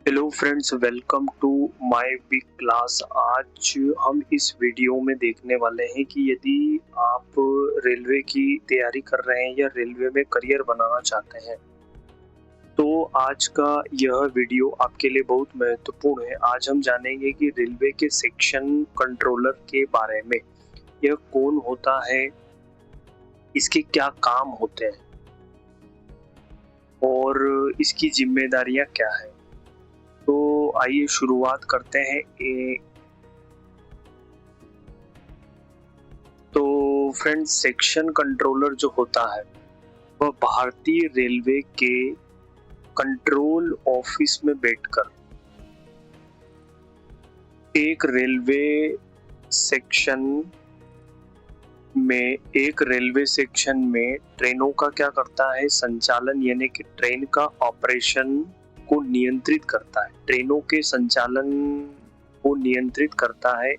Hello friends, welcome to my big class. आज हम इस वीडियो में देखने वाले हैं कि यदि आप रेलवे की तैयारी कर रहे हैं या रेलवे में करियर बनाना चाहते हैं तो आज का यह वीडियो आपके लिए बहुत महत्वपूर्ण है। आज हम जानेंगे कि रेलवे के सेक्शन कंट्रोलर के बारे में। यह कौन होता है, इसके क्या काम होते हैं और इसकी जिम्मेदारियां क्या है। तो आइए शुरुआत करते हैं। तो फ्रेंड्स, सेक्शन कंट्रोलर जो होता है वह भारतीय रेलवे के कंट्रोल ऑफिस में बैठकर सेक्शन एक रेलवे सेक्शन में ट्रेनों का क्या करता है, संचालन, यानी कि ट्रेन का ऑपरेशन को नियंत्रित करता है, ट्रेनों के संचालन को नियंत्रित करता है।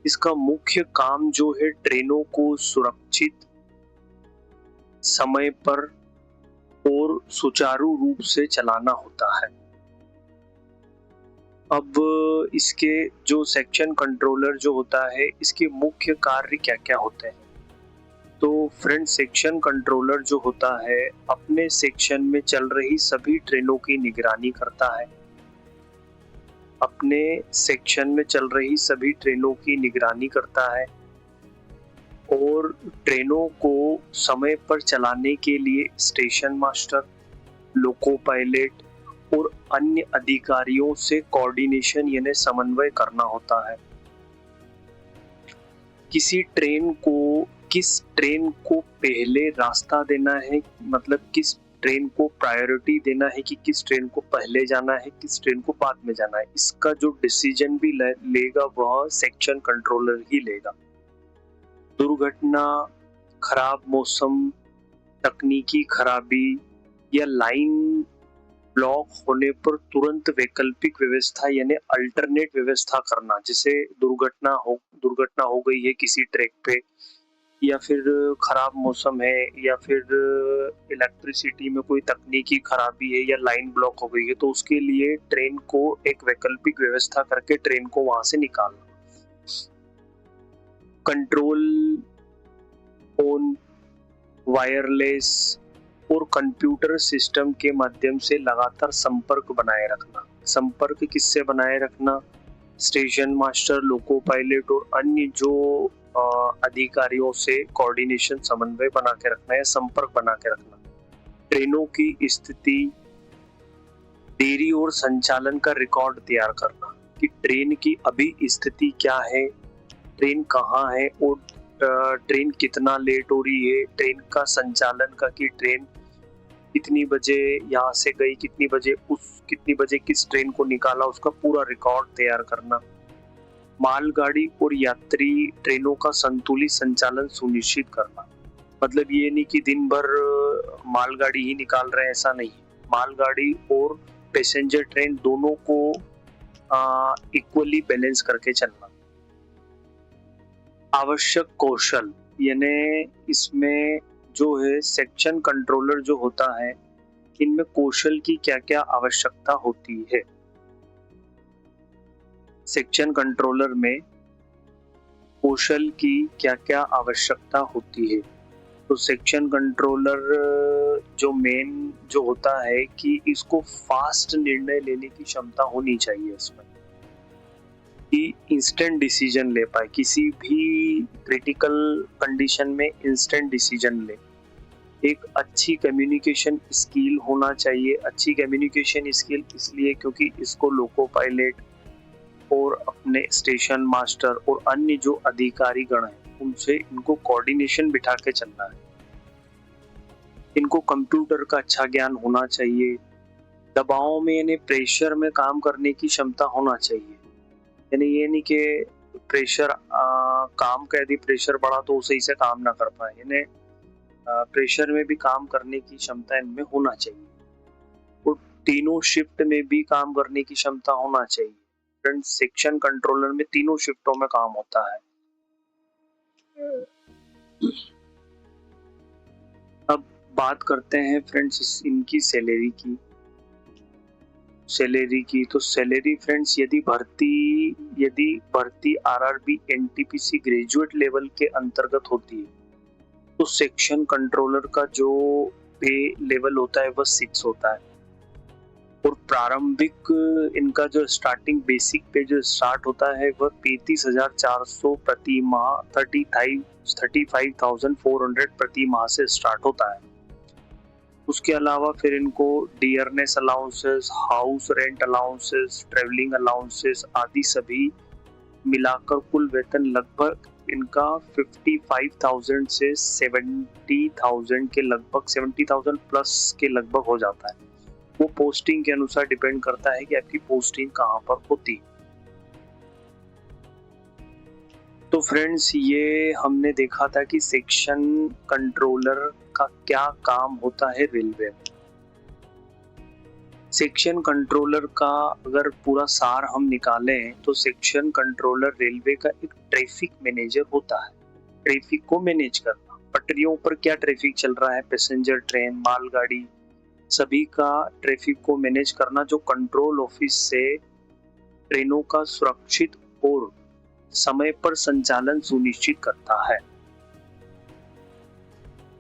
इसका मुख्य काम जो है ट्रेनों को सुरक्षित, समय पर और सुचारू रूप से चलाना होता है। अब इसके जो सेक्शन कंट्रोलर जो होता है, इसके मुख्य कार्य क्या क्या होते हैं। तो फ्रेंड, सेक्शन कंट्रोलर जो होता है अपने सेक्शन में चल रही सभी ट्रेनों की निगरानी करता है। अपने सेक्शन में चल रही सभी ट्रेनों की निगरानी करता है और ट्रेनों को समय पर चलाने के लिए स्टेशन मास्टर, लोको पायलट और अन्य अधिकारियों से कोऑर्डिनेशन यानी समन्वय करना होता है। किस ट्रेन को पहले रास्ता देना है, मतलब किस ट्रेन को प्रायोरिटी देना है कि किस ट्रेन को पहले जाना है, किस ट्रेन को बाद में जाना है, इसका जो डिसीजन भी लेगा वह सेक्शन कंट्रोलर ही लेगा। दुर्घटना, खराब मौसम, तकनीकी खराबी या लाइन ब्लॉक होने पर तुरंत वैकल्पिक व्यवस्था यानी अल्टरनेट व्यवस्था करना। जैसे दुर्घटना हो गई है किसी ट्रैक पे, या फिर खराब मौसम है, या फिर इलेक्ट्रिसिटी में कोई तकनीकी खराबी है या लाइन ब्लॉक हो गई है, तो उसके लिए ट्रेन को एक वैकल्पिक व्यवस्था करके ट्रेन को वहां से निकालना। कंट्रोल ऑन वायरलेस और कंप्यूटर सिस्टम के माध्यम से लगातार संपर्क बनाए रखना। संपर्क किससे बनाए रखना? स्टेशन मास्टर, लोको पायलट और अन्य जो अधिकारियों से कोऑर्डिनेशन, समन्वय बना के रखना है, संपर्क बना के रखना। ट्रेनों की स्थिति, देरी और संचालन का रिकॉर्ड तैयार करना कि ट्रेन की अभी स्थिति क्या है, ट्रेन कहाँ है और ट्रेन कितना लेट हो रही है, ट्रेन का संचालन का कि ट्रेन कितनी बजे यहाँ से गई, कितनी बजे किस ट्रेन को निकाला, उसका पूरा रिकॉर्ड तैयार करना। मालगाड़ी और यात्री ट्रेनों का संतुलित संचालन सुनिश्चित करना। मतलब ये नहीं कि दिन भर मालगाड़ी ही निकाल रहे हैं, ऐसा नहीं। मालगाड़ी और पैसेंजर ट्रेन दोनों को इक्वली बैलेंस करके चलना। आवश्यक कौशल, यानी इसमें जो है सेक्शन कंट्रोलर जो होता है, इनमें कौशल की क्या क्या आवश्यकता होती है। सेक्शन कंट्रोलर में कौशल की क्या क्या आवश्यकता होती है। तो सेक्शन कंट्रोलर जो मेन जो होता है कि इसको फास्ट निर्णय लेने की क्षमता होनी चाहिए इसमें, कि इंस्टेंट डिसीजन ले पाए, किसी भी क्रिटिकल कंडीशन में इंस्टेंट डिसीजन ले। एक अच्छी कम्युनिकेशन स्किल होना चाहिए। अच्छी कम्युनिकेशन स्किल इसलिए क्योंकि इसको लोको पायलट और अपने स्टेशन मास्टर और अन्य जो अधिकारी गण हैं उनसे इनको कोऑर्डिनेशन बिठा के चलना है। इनको कंप्यूटर का अच्छा ज्ञान होना चाहिए। दबाव में यानी प्रेशर में काम करने की क्षमता होना चाहिए। यानी ये नहीं कि प्रेशर काम का यदि प्रेशर बढ़ा तो सही से काम ना कर पाए, यानी प्रेशर में भी काम करने की क्षमता इनमें होना चाहिए और तीनों शिफ्ट में भी काम करने की क्षमता होना चाहिए। फ्रेंड्स, सेक्शन कंट्रोलर में तीनों शिफ्टों में काम होता है। अब बात करते हैं फ्रेंड्स इनकी सैलरी की। सैलरी की, तो सैलरी फ्रेंड्स यदि भर्ती आरआरबी एनटीपीसी ग्रेजुएट लेवल के अंतर्गत होती है तो सेक्शन कंट्रोलर का जो पे लेवल होता है वह 6 होता है और प्रारंभिक इनका जो स्टार्टिंग बेसिक पे जो स्टार्ट होता है वह 35,400 प्रति माह 35,400 प्रति माह से स्टार्ट होता है। उसके अलावा फिर इनको dearness allowances, house rent allowances, travelling allowances आदि सभी मिलाकर कुल वेतन लगभग इनका 55,000 से 70,000 के लगभग 70,000 प्लस के लगभग हो जाता है। वो पोस्टिंग के अनुसार डिपेंड करता है कि आपकी पोस्टिंग कहाँ पर होती। तो फ्रेंड्स ये हमने देखा था कि सेक्शन कंट्रोलर का क्या काम होता है रेलवे में। सेक्शन कंट्रोलर का अगर पूरा सार हम निकालें तो सेक्शन कंट्रोलर रेलवे का एक ट्रैफिक मैनेजर होता है। ट्रैफिक को मैनेज करना, पटरियों पर क्या ट्रैफिक चल रहा है, पैसेंजर ट्रेन, मालगाड़ी, सभी का ट्रैफिक को मैनेज करना, जो कंट्रोल ऑफिस से ट्रेनों का सुरक्षित और समय पर संचालन सुनिश्चित करता है।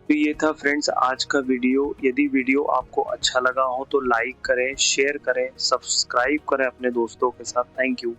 तो ये था फ्रेंड्स आज का वीडियो। यदि वीडियो आपको अच्छा लगा हो तो लाइक करें, शेयर करें, सब्सक्राइब करें अपने दोस्तों के साथ। Thank you.